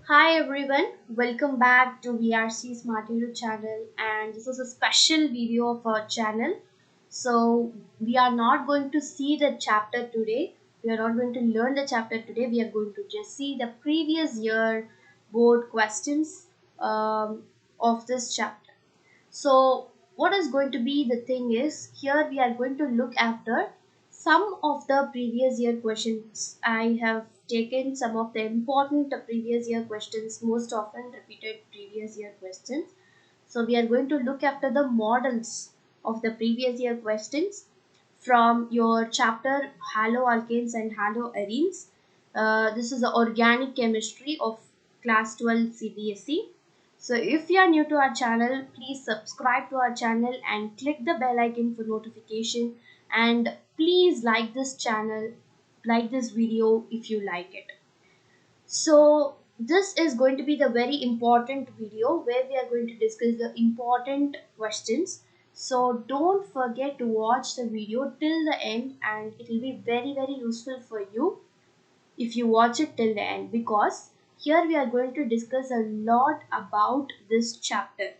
Hi everyone, welcome back to VRC Smart Hero channel, and this is a special video of our channel. So we are not going to see the chapter today. We are not going to learn the chapter today. We are going to just see the previous year board questions of this chapter. So what is going to be the thing is here we are going to look after some of the previous year questions. I have taken some of the important previous year questions, most often repeated previous year questions. So we are going to look after the models of the previous year questions from your chapter Haloalkanes and Haloarenes. This is the organic chemistry of class 12 CBSE. So if you are new to our channel, please subscribe to our channel and click the bell icon for notification, and please like this channel, like this video if you like it. So this is going to be the very important video where we are going to discuss the important questions. So don't forget to watch the video till the end, and it will be very useful for you if you watch it till the end, because here we are going to discuss a lot about this chapter.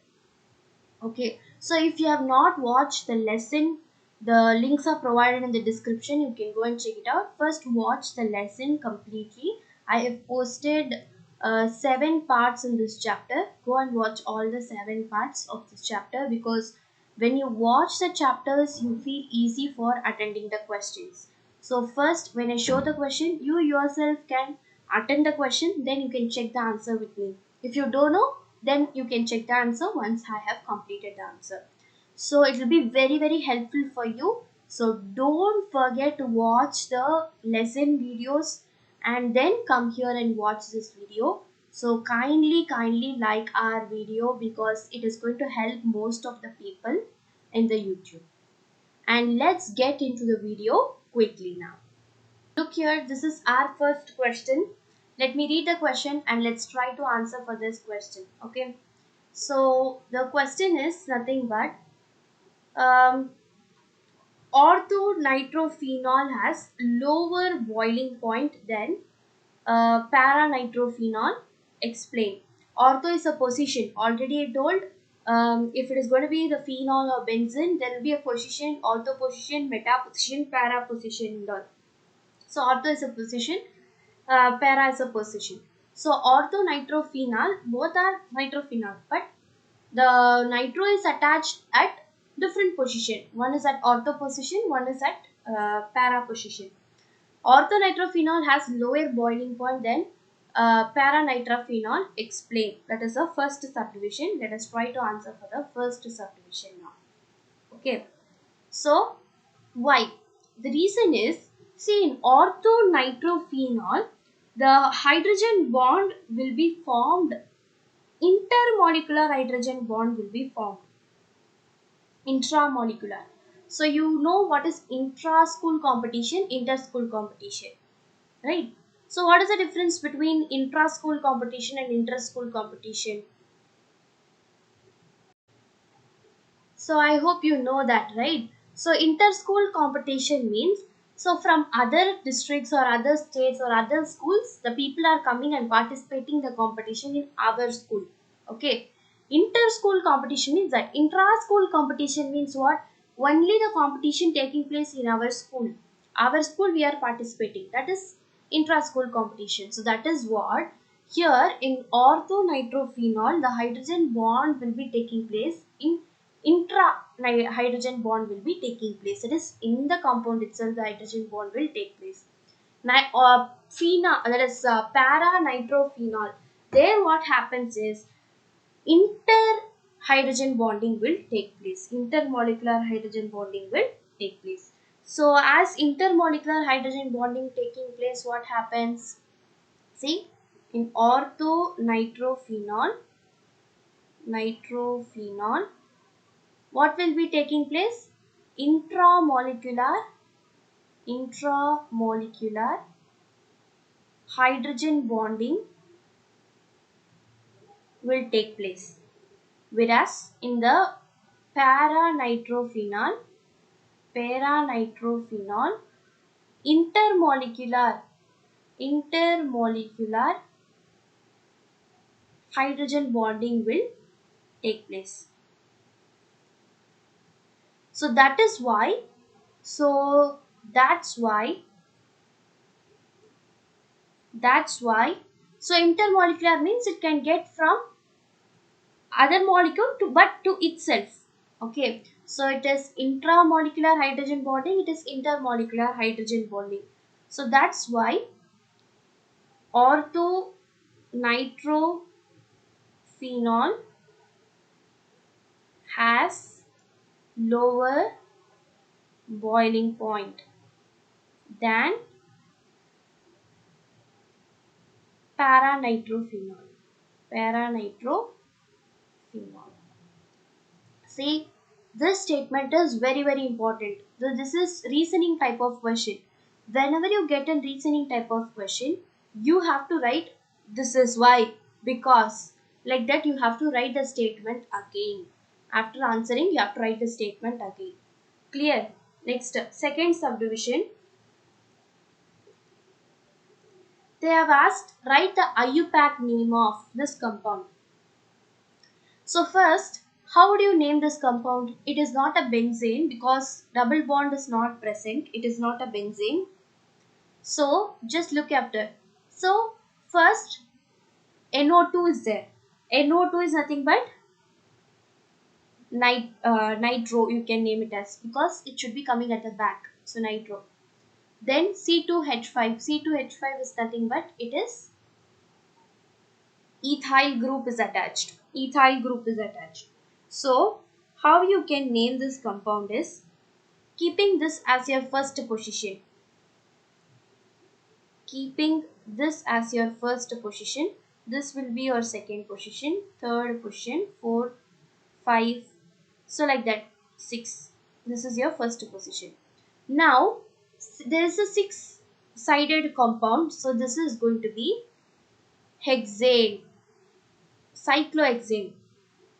Okay, so if you have not watched the lesson, the links are provided in the description. You can go and check it out. First, watch the lesson completely. I have posted 7 parts in this chapter. Go and watch all the 7 parts of this chapter, because when you watch the chapters, you feel easy for attending the questions. So first, when I show the question, you yourself can attend the question, then you can check the answer with me. If you don't know, then you can check the answer once I have completed the answer. So it will be very helpful for you. So don't forget to watch the lesson videos and then come here and watch this video. So kindly like our video, because it is going to help most of the people in the YouTube. And let's get into the video quickly now. Look here, this is our first question. Let me read the question and let's try to answer for this question. Okay. So the question is nothing but um, orthonitrophenol has lower boiling point than paranitrophenol. Explain. Ortho is a position. Already I told, if it is going to be the phenol or benzene, there will be a position, ortho position, meta position, para position and all. So ortho is a position, para is a position. So orthonitrophenol, both are nitrophenol, but the nitro is attached at different position. One is at ortho position, one is at para position. Orthonitrophenol has lower boiling point than paranitrophenol. Explain. That is the first subdivision. Let us try to answer for the first subdivision now. Okay. So why? The reason is, see, in orthonitrophenol, the hydrogen bond will be formed, intermolecular hydrogen bond will be formed, intramolecular. So you know what is intra-school competition, inter-school competition, right? So what is the difference between intra-school competition and inter-school competition? So I hope you know that, right? So inter-school competition means, so from other districts or other states or other schools, the people are coming and participating the competition in our school. Okay. Inter-school competition means that. Intra-school competition means what? Only the competition taking place in our school. Our school we are participating. That is intra-school competition. So that is what here in orthonitrophenol, the hydrogen bond will be taking place in intra hydrogen bond will be taking place. It is in the compound itself the hydrogen bond will take place. That is para nitrophenol. There what happens is inter hydrogen bonding will take place. Intermolecular hydrogen bonding will take place. So as intermolecular hydrogen bonding taking place, what happens? See, in nitrophenol, what will be taking place? Intramolecular hydrogen bonding will take place. Whereas in the paranitrophenol, intermolecular hydrogen bonding will take place. So that is why, so that's why, that's why, so intermolecular means it can get from other molecule to but to itself. Okay, so it is intramolecular hydrogen bonding, it is intermolecular hydrogen bonding. So that's why ortho nitrophenol has lower boiling point than paranitrophenol. Paranitrophenol. See, this statement is very important. So this is reasoning type of question. Whenever you get a reasoning type of question, you have to write this is why, because, like that you have to write the statement again. After answering, you have to write the statement again. Clear? Next, second subdivision. They have asked write the IUPAC name of this compound. So first, how would you name this compound? It is not a benzene because double bond is not present. It is not a benzene. So just look after. So first, NO2 is there. NO2 is nothing but nitro. You can name it as, because it should be coming at the back. So nitro. Then C2H5. C2H5 is nothing but it is ethyl group is attached. Ethyl group is attached. So how you can name this compound is keeping this as your first position. Keeping this as your first position. This will be your second position, third position, fourth, five. So like that, six. This is your first position. Now there is a six-sided compound. So this is going to be hexane, cyclohexane.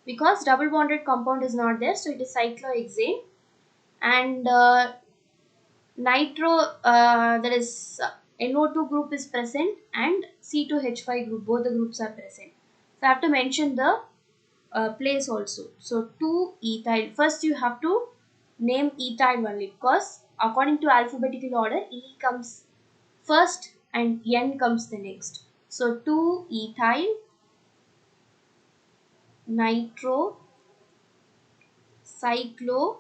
Because double bonded compound is not there, so it is cyclohexane. And nitro, that is NO2 group is present and C2H5 group, both the groups are present. So I have to mention the place also. So 2-ethyl. First you have to name ethyl only, because according to alphabetical order, E comes first and N comes the next. So 2-ethyl nitro cyclohexane.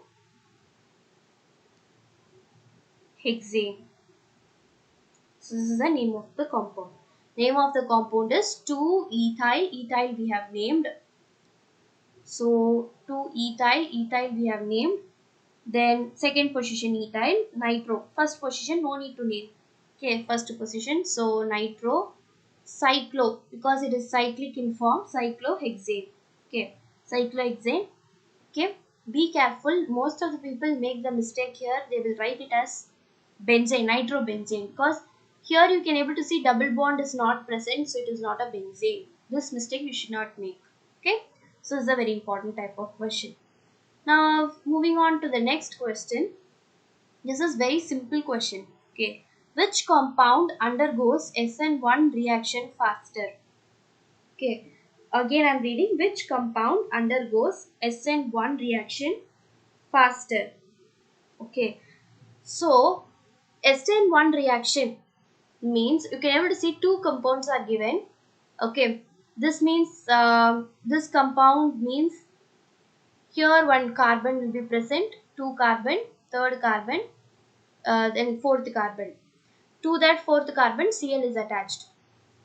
So this is the name of the compound. Name of the compound is 2-ethyl. Ethyl we have named. So 2-ethyl we have named. Then second position ethyl, nitro. First position no need to name. Okay, first position. So nitro cyclo, because it is cyclic in form, cyclohexane. Okay, cyclohexane. Okay, be careful. Most of the people make the mistake here. They will write it as benzene, nitrobenzene, because here you can able to see double bond is not present, so it is not a benzene. This mistake you should not make. Okay, so it's a very important type of question. Now moving on to the next question. This is very simple question. Okay, which compound undergoes SN1 reaction faster? Okay, again I'm reading, which compound undergoes SN1 reaction faster? Okay, so SN1 reaction means you can able to see two compounds are given. Okay, this means this compound means here one carbon will be present, two carbon, third carbon, then fourth carbon. To that fourth carbon, Cl is attached.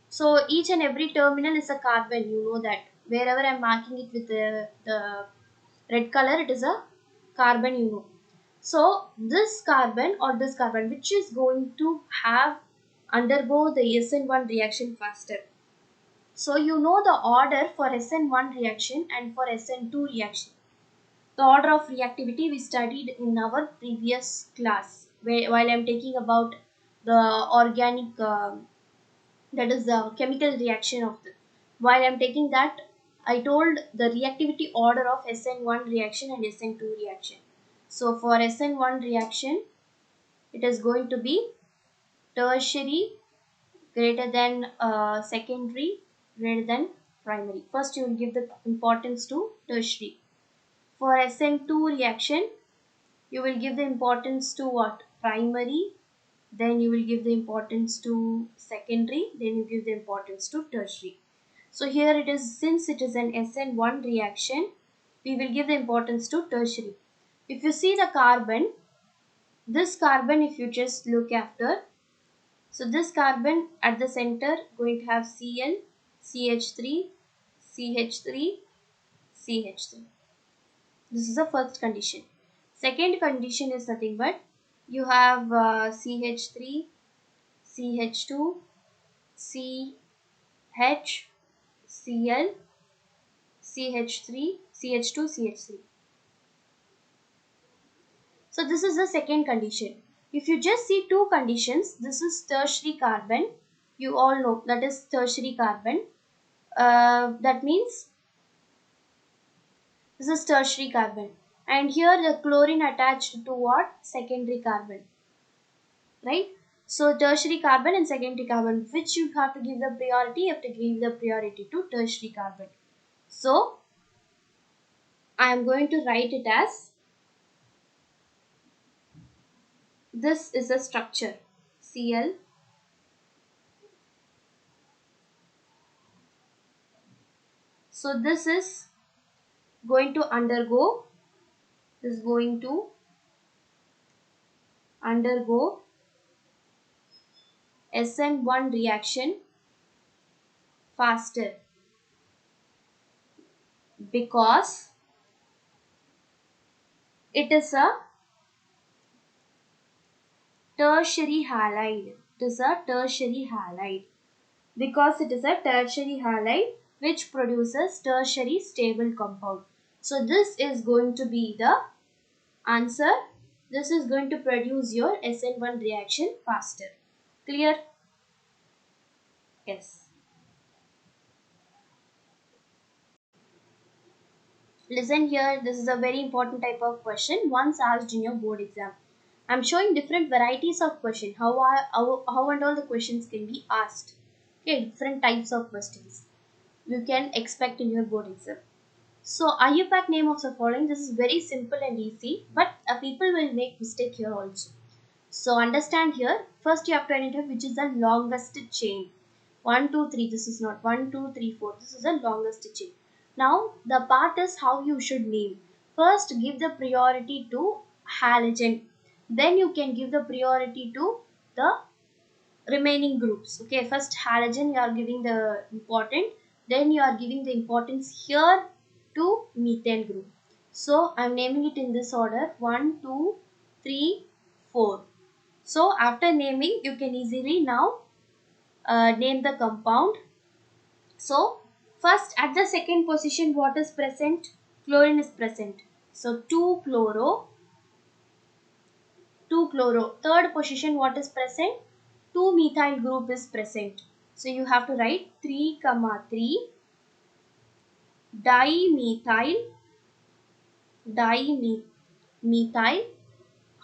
So each and every terminal is a carbon. You know that wherever I am marking it with the red color, it is a carbon. You know. So this carbon or this carbon, which is going to have undergo the SN1 reaction faster. So you know the order for SN1 reaction and for SN2 reaction. The order of reactivity we studied in our previous class, while I am taking about the organic, that is the chemical reaction of the. While I am taking that, I told the reactivity order of SN1 reaction and SN2 reaction. So for SN1 reaction, it is going to be tertiary greater than secondary greater than primary. First you will give the importance to tertiary. For SN2 reaction, you will give the importance to what? Primary. Then you will give the importance to secondary. Then you give the importance to tertiary. So here it is, since it is an SN1 reaction, we will give the importance to tertiary. If you see the carbon, this carbon, if you just look after, so this carbon at the center going to have Cl, CH3, CH3, CH3. This is the first condition. Second condition is nothing but you have CH3, CH2, CH, Cl, CH3, CH2, CH3. So this is the second condition. If you just see two conditions, this is tertiary carbon. You all know that is tertiary carbon. That means this is tertiary carbon. And here the chlorine attached to what? Secondary carbon. Right? So tertiary carbon and secondary carbon, which you have to give the priority, you have to give the priority to tertiary carbon. So I am going to write it as, this is a structure, Cl. So this is going to undergo SN1 reaction faster because it is a tertiary halide. It is a tertiary halide because it is a tertiary halide which produces tertiary stable compound. So this is going to be the answer. This is going to produce your SN1 reaction faster. Clear? Yes. Listen here, this is a very important type of question once asked in your board exam. I'm showing different varieties of question, how and all the questions can be asked. Okay, different types of questions you can expect in your board exam. So IUPAC name of the following, this is very simple and easy, but people will make mistake here also. So understand here, first you have to identify which is the longest chain. 1, 2, 3, this is not 1, 2, 3, 4, this is the longest chain. Now the part is how you should name. First give the priority to halogen. Then you can give the priority to the remaining groups. Okay, first halogen you are giving the important, then you are giving the importance here to methane group. So I am naming it in this order 1, 2, 3, 4. So after naming, you can easily now name the compound. So first at the second position, what is present? Chlorine is present. So 2 chloro. Third position, what is present? 2 methyl group is present. So you have to write 3, 3 dimethyl.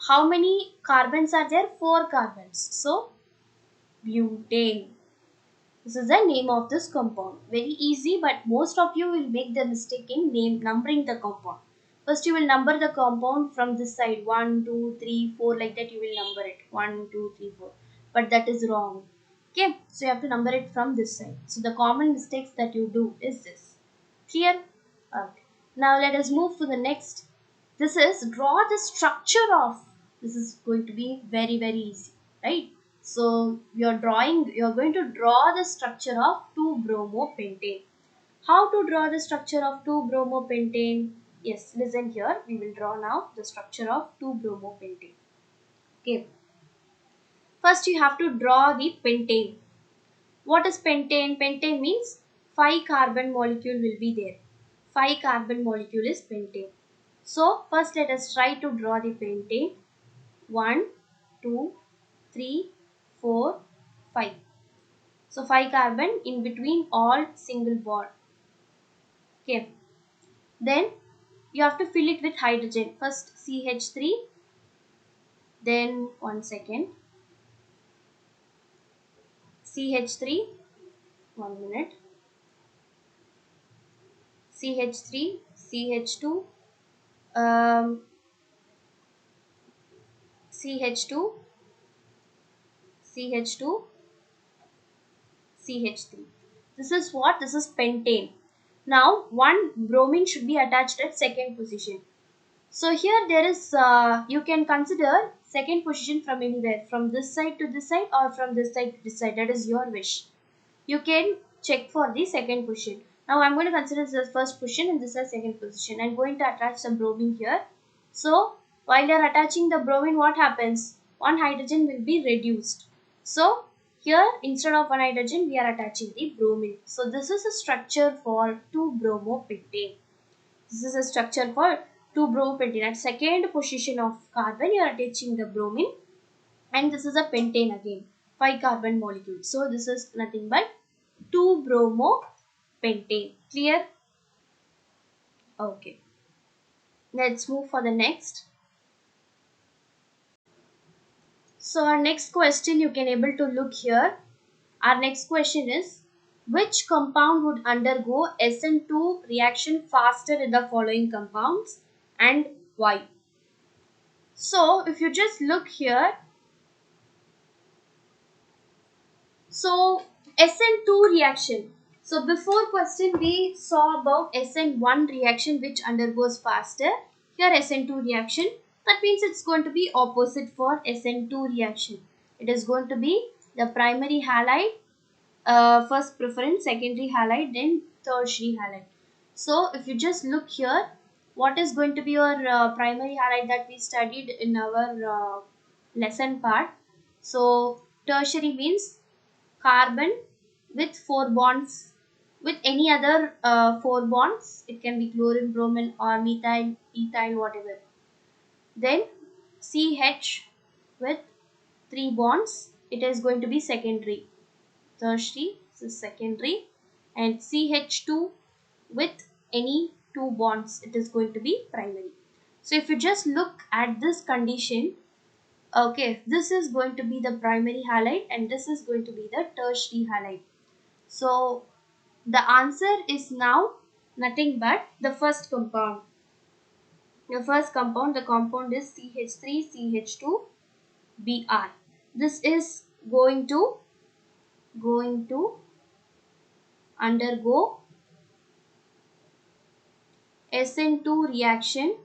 How many carbons are there? 4 carbons. So butane. This is the name of this compound. Very easy, but most of you will make the mistake in numbering the compound. First you will number the compound from this side. 1, 2, 3, 4, like that you will number it. 1, 2, 3, 4. But that is wrong. Okay, so you have to number it from this side. So the common mistakes that you do is this. Clear? Okay. Now let us move to the next. This is draw the structure of. This is going to be very easy, right? So you're going to draw the structure of 2-bromopentane. How to draw the structure of 2-bromopentane? Yes, listen here. We will draw now the structure of 2-bromopentane. Okay. First you have to draw the pentane. What is pentane? Pentane means 5 carbon molecule will be there. 5 carbon molecule is pentane. So first let us try to draw the pentane. 1, 2, 3, 4, 5. So 5 carbon in between all single bond. Okay. Then you have to fill it with hydrogen. First CH3. Then 1 second. CH3. 1 minute. CH3, CH2, um, CH2, CH2, CH3. This is what? This is pentane. Now, one bromine should be attached at second position. So here there is, you can consider second position from anywhere, from this side to this side or from this side to this side. That is your wish. You can check for the second position. Now I'm going to consider this as first position and this as second position. I'm going to attach some bromine here. So while you're attaching the bromine, what happens? One hydrogen will be reduced. So here instead of one hydrogen, we are attaching the bromine. So this is a structure for 2-bromopentane. This is a structure for 2-bromopentane. At second position of carbon, you are attaching the bromine, and this is a pentane again, 5 carbon molecules. So this is nothing but 2-bromopentane. Clear? Okay. Let's move for the next. So our next question, you can able to look here. Our next question is, which compound would undergo SN2 reaction faster in the following compounds and why? So if you just look here, so SN2 reaction. So before question we saw about SN1 reaction which undergoes faster. Here SN2 reaction. That means it's going to be opposite for SN2 reaction. It is going to be the primary halide, first preference, secondary halide, then tertiary halide. So if you just look here, what is going to be your primary halide that we studied in our lesson part. So tertiary means carbon with 4 bonds, with any other 4 bonds. It can be chlorine, bromine or methyl, ethyl, whatever. Then CH with 3 bonds, it is going to be secondary. Tertiary, so secondary, and CH2 with any 2 bonds, it is going to be primary. So if you just look at this condition, okay, this is going to be the primary halide and this is going to be the tertiary halide. So the answer is now nothing but the first compound. The first compound, the compound is CH3CH2Br. This is going to undergo SN2 reaction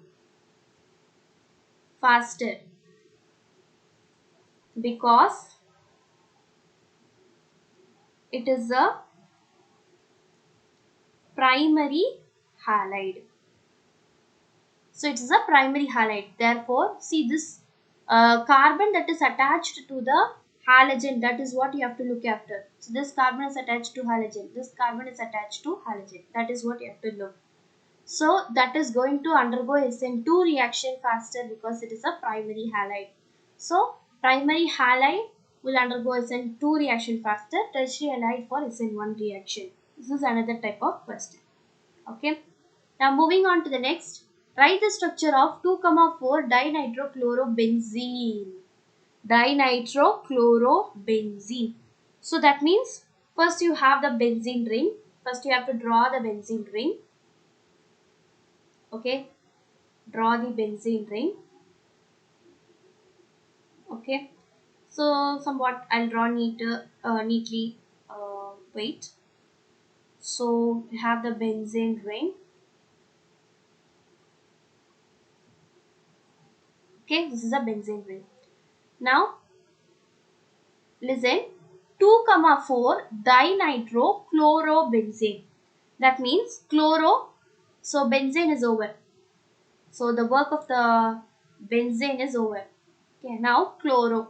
faster because it is a primary halide. So it is a primary halide. Therefore, see this carbon that is attached to the halogen, that is what you have to look after. So this carbon is attached to halogen. This carbon is attached to halogen. That is what you have to look. So that is going to undergo SN2 reaction faster because it is a primary halide. So primary halide will undergo SN2 reaction faster. Tertiary halide for SN1 reaction. This is another type of question. Okay. Now moving on to the next. Write the structure of 2,4 dinitrochlorobenzene. Dinitrochlorobenzene. So that means first you have the benzene ring. First you have to draw the benzene ring. Okay. Draw the benzene ring. Okay. So somewhat I'll draw neatly. Wait. So you have the benzene ring. Okay, this is a benzene ring. Now, listen, 2,4 dinitrochlorobenzene. That means chloro, so benzene is over. So the work of the benzene is over. Okay, now chloro.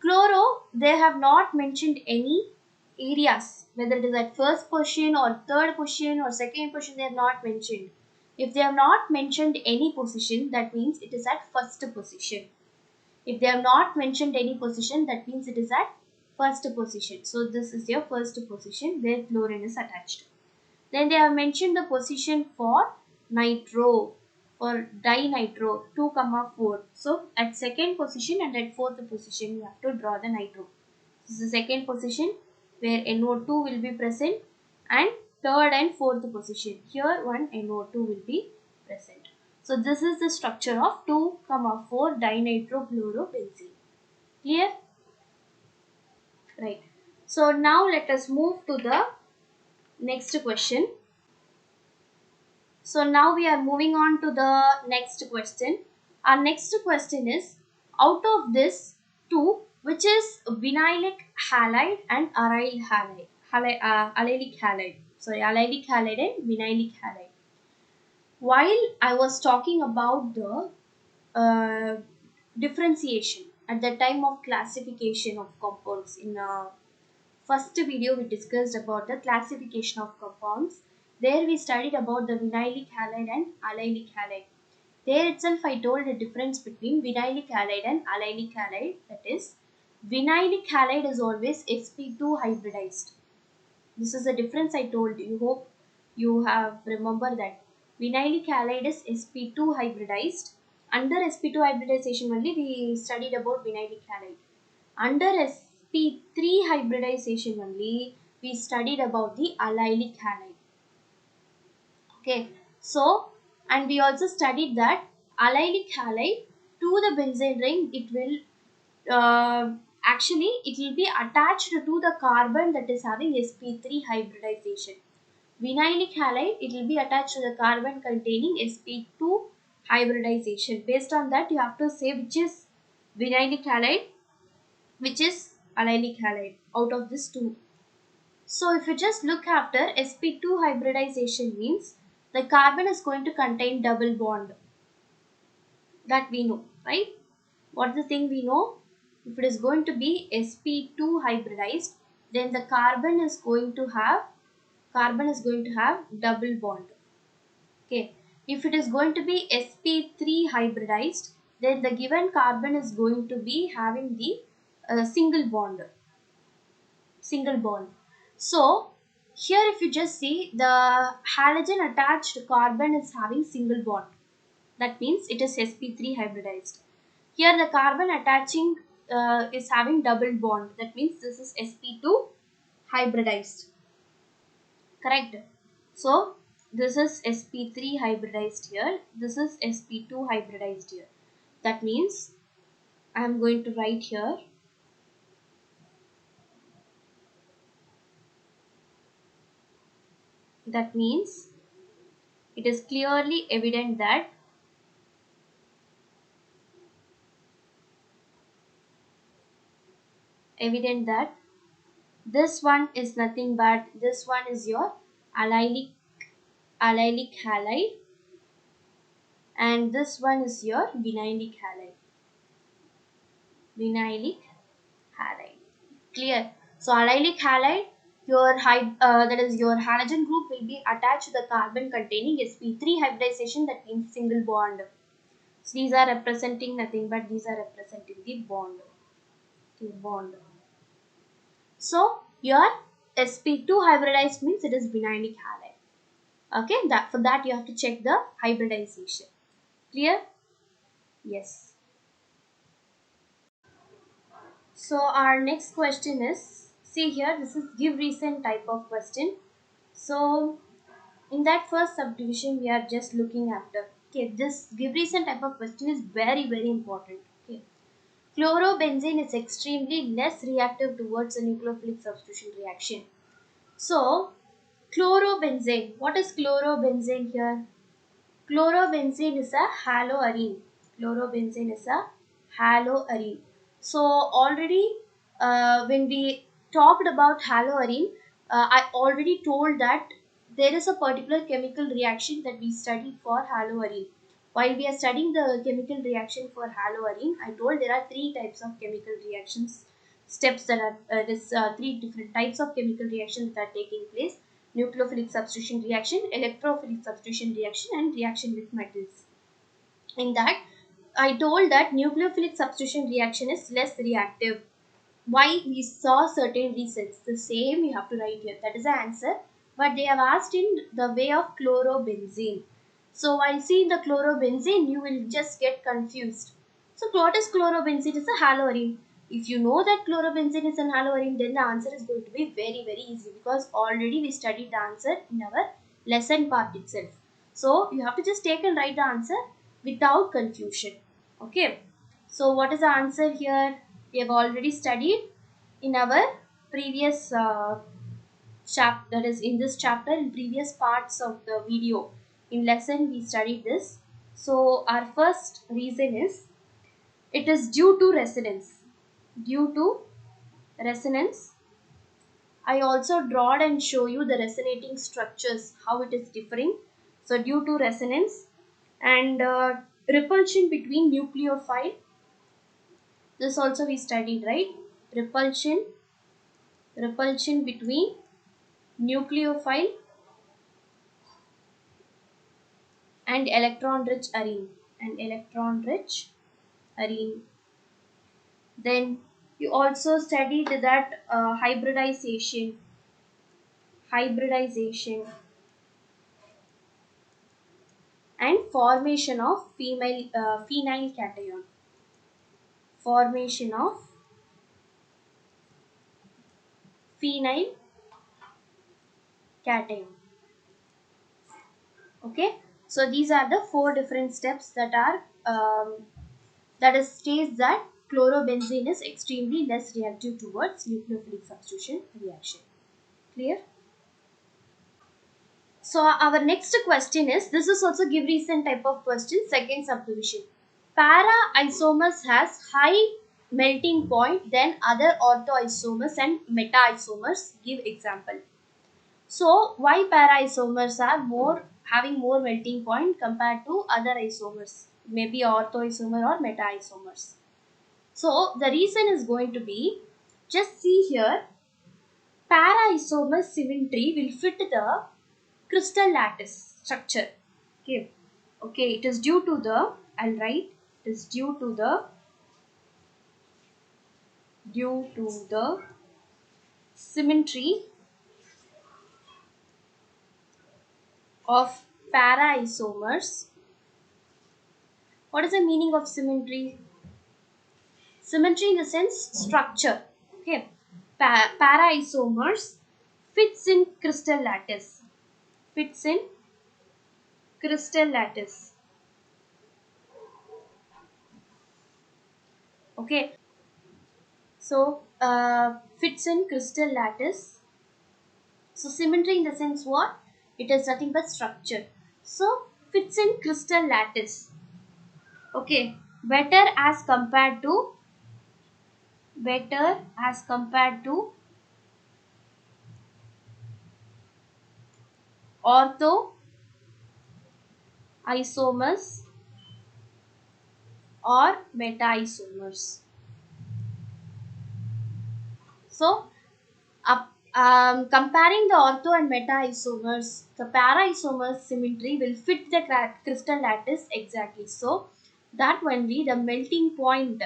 Chloro, they have not mentioned any areas, whether it is at first position or third position or second position, they have not mentioned. If they have not mentioned any position, that means it is at first position. If they have not mentioned any position, that means it is at first position. So this is your first position where chlorine is attached. Then they have mentioned the position for nitro, for dinitro 2,4. So at second position and at fourth position you have to draw the nitro. This is the second position where NO2 will be present and third and fourth position. Here one NO2 will be present. So this is the structure of 2,4 dinitrochlorobenzene. Clear? Right. So now let us move to the next question. So now we are moving on to the next question. Our next question is, out of this two, which is vinylic halide and aryl halide, allylic halide. Sorry, allylic halide and vinylic halide. While I was talking about the differentiation at the time of classification of compounds in first video we discussed about the classification of compounds. There we studied about the vinylic halide and allylic halide. There itself I told the difference between vinylic halide and allylic halide. That is, vinylic halide is always sp2 hybridized. This is the difference I told you. Hope you have remember that. Vinylic halide is sp2 hybridized. Under sp2 hybridization only we studied about vinylic halide. Under sp3 hybridization only we studied about the allylic halide. Okay, so and we also studied that allylic halide to the benzene ring, it will actually it will be attached to the carbon that is having sp3 hybridization. Vinylic halide, it will be attached to the carbon containing sp2 hybridization. Based on that you have to say which is vinylic halide, which is allylic halide out of these two. So if you just look after sp2 hybridization means the carbon is going to contain double bond. That we know, right? What the thing we know? If it is going to be sp2 hybridized, then the carbon is going to have double bond. Okay. If it is going to be sp3 hybridized, then the given carbon is going to be having the single bond. So here if you just see, the halogen attached carbon is having single bond. That means it is sp3 hybridized. Here the carbon attaching is having double bond. That means this is sp2 hybridized. Correct? So this is sp3 hybridized here. This is sp2 hybridized here. That means I am going to write here. That means it is clearly evident that this one is nothing but this one is your allylic halide and this one is your vinylic halide. Clear? So allylic halide, your that is your halogen group will be attached to the carbon containing sp3 hybridization. That means single bond. So these are representing nothing but these are representing the bond. So your sp2 hybridized means it is vinylic halide. Okay, for that you have to check the hybridization. Clear? Yes. So our next question is, see here, this is give reason type of question. So in that first subdivision we are just looking after. Okay, this give reason type of question is very important. Okay. Chlorobenzene is extremely less reactive towards a nucleophilic substitution reaction. So chlorobenzene, what is chlorobenzene here? Chlorobenzene is a haloarene. So already when we talked about haloarene, I already told that there is a particular chemical reaction that we studied for haloarene. While we are studying the chemical reaction for haloarene, I told there are three types of chemical reactions steps that are three different types of chemical reactions that are taking place: nucleophilic substitution reaction, electrophilic substitution reaction, and reaction with metals. In that, I told that nucleophilic substitution reaction is less reactive. Why? We saw certain reasons. The same you have to write here. That is the answer. But they have asked in the way of chlorobenzene. So while seeing the chlorobenzene, you will just get confused. So what is chlorobenzene? It is a haloarene. if you know that chlorobenzene is an haloarine, then the answer is going to be very, very easy, because already we studied the answer in our lesson part itself. So you have to just take and write the answer without confusion. Okay. So what is the answer here? We have already studied in our previous chapter, that is in this chapter, in previous parts of the video. In lesson we studied this. So our first reason is, it is due to resonance. Due to resonance. I also drawed and show you the resonating structures, how it is differing. So due to resonance and repulsion between nucleophile. This also we studied, right? Repulsion, repulsion between nucleophile and electron rich arene. And electron rich arene. Then you also studied that hybridization and formation of phenyl cation. Formation of phenyl cation. Okay, so these are the four different steps that are that is states that chlorobenzene is extremely less reactive towards nucleophilic substitution reaction. Clear? So our next question is, this is also give reason type of question, second subdivision. Para isomers has high melting point than other ortho isomers and meta isomers. Give example. So why para isomers are having more melting point compared to other isomers, maybe ortho isomer or meta isomers. So the reason is going to be, just see here, para isomer symmetry will fit the crystal lattice structure. Okay. Okay, it is due to the, I'll write, it is due to the symmetry of para isomers. What is the meaning of symmetry? Symmetry in the sense structure. Okay. Para isomers fits in crystal lattice. Fits in crystal lattice. Okay. So fits in crystal lattice. So symmetry in the sense what? It is nothing but structure. So fits in crystal lattice. Okay. Better as compared to ortho isomers or meta isomers. So comparing the ortho and meta isomers, the para isomers symmetry will fit the crystal lattice exactly. So that only the melting point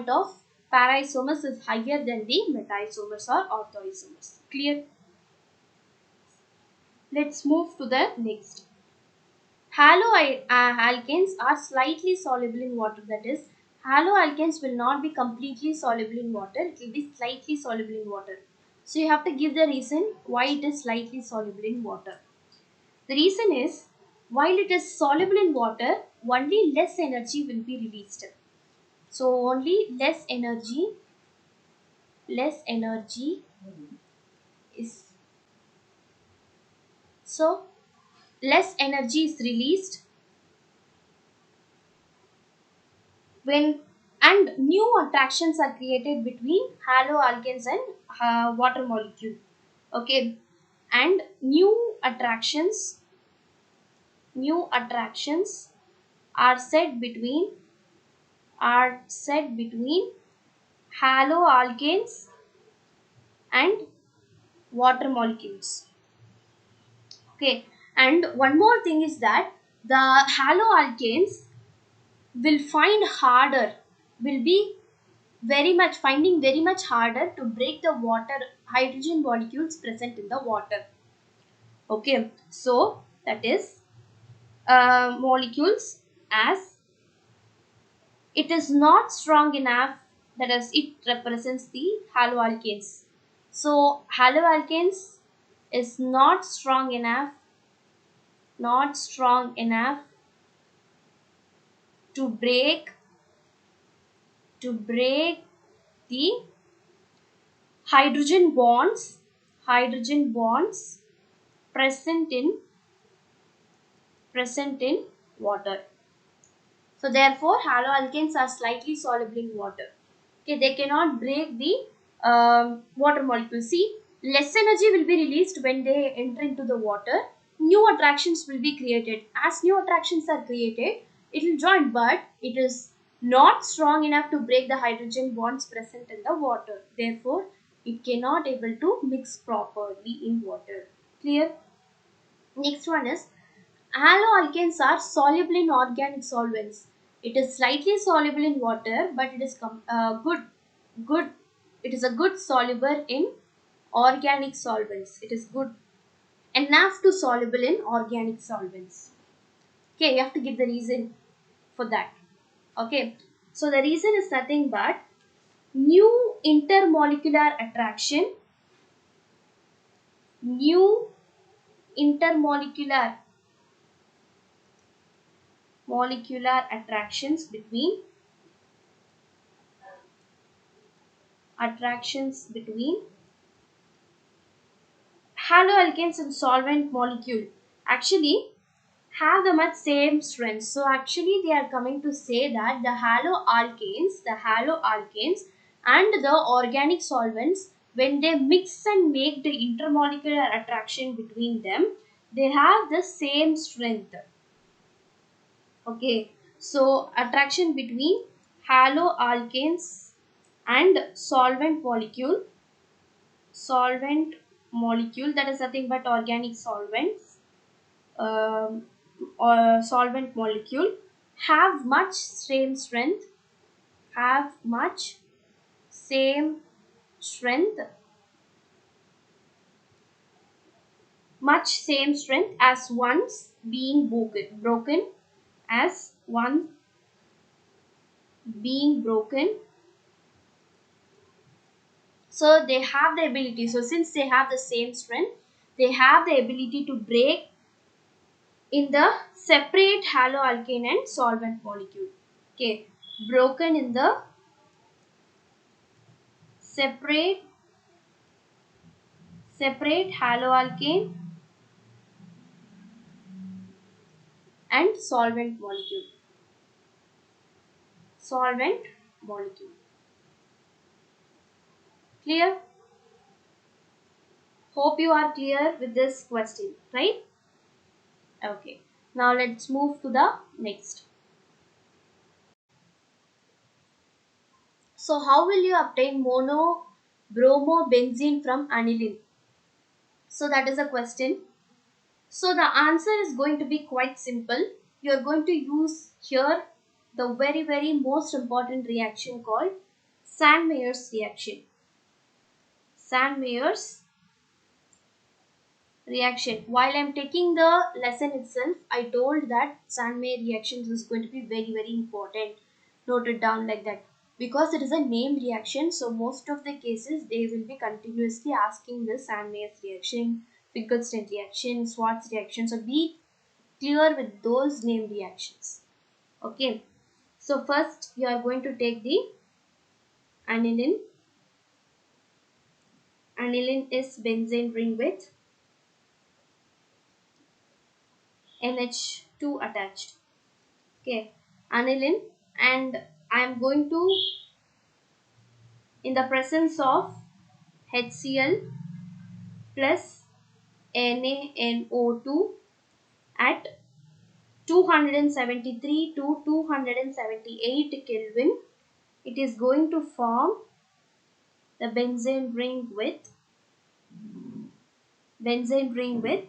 of para isomers is higher than the meta isomers or ortho isomers. Clear? Let's move to the next. Haloalkanes are slightly soluble in water. That is, haloalkanes will not be completely soluble in water. It will be slightly soluble in water. So you have to give the reason why it is slightly soluble in water. The reason is, while it is soluble in water, only less energy will be released. So only less energy is so less energy is released when, and new attractions are created between haloalkanes and water molecule. Okay, and new attractions are set between haloalkanes and water molecules. Okay, and one more thing is that the haloalkanes will find harder, will be finding very much harder to break the water hydrogen molecules present in the water. Okay, so that is molecules, as it is not strong enough that is, it represents the haloalkanes. So haloalkanes is not strong enough to break the hydrogen bonds present in water. So therefore, haloalkanes are slightly soluble in water. Okay, they cannot break the water molecule. See, less energy will be released when they enter into the water. New attractions will be created. As new attractions are created, it will join, but it is not strong enough to break the hydrogen bonds present in the water. Therefore, it cannot able to mix properly in water. Clear? Next one is haloalkanes are soluble in organic solvents. It is slightly soluble in water, but it is good. It is a good soluble in organic solvents. It is good enough to soluble in organic solvents. Okay, you have to give the reason for that. Okay, so the reason is nothing but new intermolecular attraction, new intermolecular molecular attractions between haloalkanes and solvent molecule actually have the much same strength. So actually they are coming to say that the haloalkanes and the organic solvents, when they mix and make the intermolecular attraction between them, they have the same strength. Okay, so attraction between haloalkanes and solvent molecule, that is nothing but organic solvents, um, or solvent molecule, have much same strength, have same strength much same strength as once being broken as one being broken. So they have the ability, so since they have the same strength, they have the ability to break in the separate haloalkane and solvent molecule. Okay, broken in the separate haloalkane and solvent molecule. Clear? Hope you are clear with this question, right? Okay, now let's move to the next. So how will you obtain mono bromobenzene from aniline? So that is a question. So the answer is going to be quite simple. You are going to use here the very most important reaction called Sandmeyer's reaction. Sandmeyer's reaction. While I am taking the lesson itself, I told that Sandmeyer reactions is going to be very important. Note it down like that. Because it is a name reaction, so most of the cases they will be continuously asking the Sandmeyer's reaction, Finkelstein reaction, Schwarz reaction. So be clear with those name reactions. Okay. So first you are going to take the aniline. Aniline is benzene ring with NH2 attached. Okay, aniline, and I am going to, in the presence of HCl plus NaNO2 at 273 to 278 Kelvin, it is going to form the benzene ring with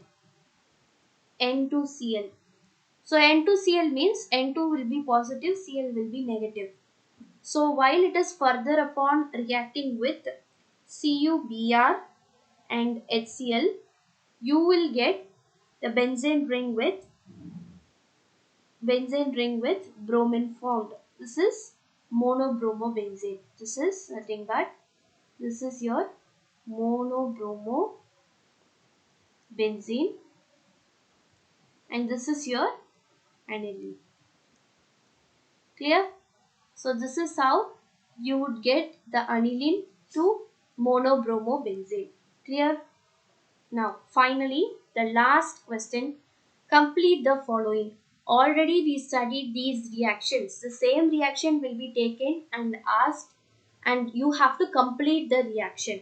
N2Cl. So N2Cl means N2 will be positive, Cl will be negative. So while it is further upon reacting with CuBr and HCl, you will get the benzene ring with bromine formed. This is monobromobenzene. This is nothing but this is your monobromobenzene, and this is your aniline. Clear? So this is how you would get the aniline to monobromobenzene. Clear? Now finally the last question. Complete the following. Already we studied these reactions. The same reaction will be taken and asked, and you have to complete the reaction.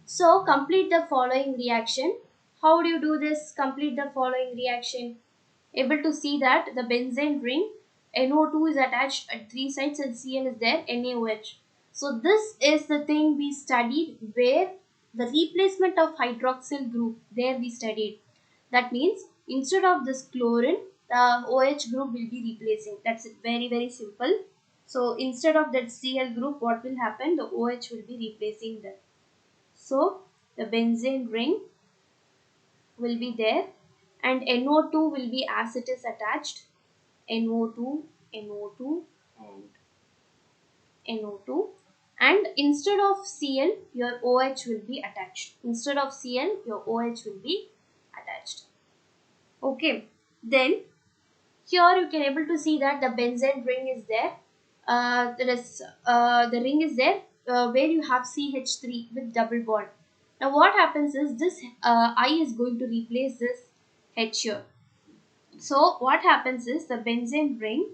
So complete the following reaction. How do you do this? Complete the following reaction. Able to see that the benzene ring NO2 is attached at three sides and Cl is there, NaOH. So this is the thing we studied, where the replacement of hydroxyl group, there we studied. That means instead of this chlorine, the OH group will be replacing. That's it. Very, very simple. So instead of that Cl group, what will happen? The OH will be replacing that. So the benzene ring will be there, and NO2 will be as it is attached. NO2, NO2 and NO2, and instead of Cl your OH will be attached. Instead of Cl your OH will be attached. Okay, then here you can able to see that the benzene ring is there. The ring is there where you have CH3 with double bond. Now what happens is this I is going to replace this H here. So what happens is the benzene ring,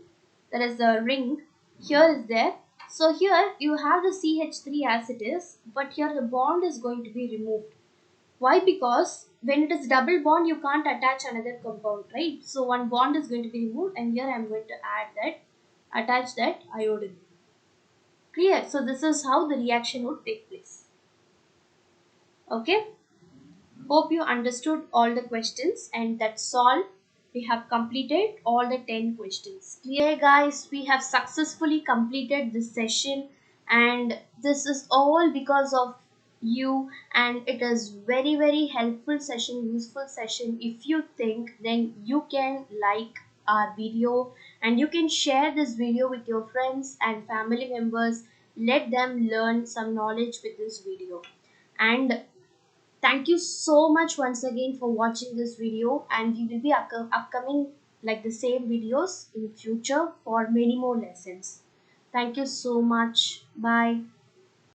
that is the ring here is there. So here you have the CH3 as it is, but here the bond is going to be removed. Why? Because when it is double bond, you can't attach another compound, right? So one bond is going to be removed, and here I am going to add that, attach that iodine. Clear? So this is how the reaction would take place. Okay. Hope you understood all the questions, and that's all. We have completed all the 10 questions. Clear guys, we have successfully completed this session, and this is all because of you, and it is very, very helpful session, useful session. If you think, then you can like our video, and you can share this video with your friends and family members. Let them learn some knowledge with this video. And thank you so much once again for watching this video, and we will be upcoming like the same videos in future for many more lessons. Thank you so much. Bye.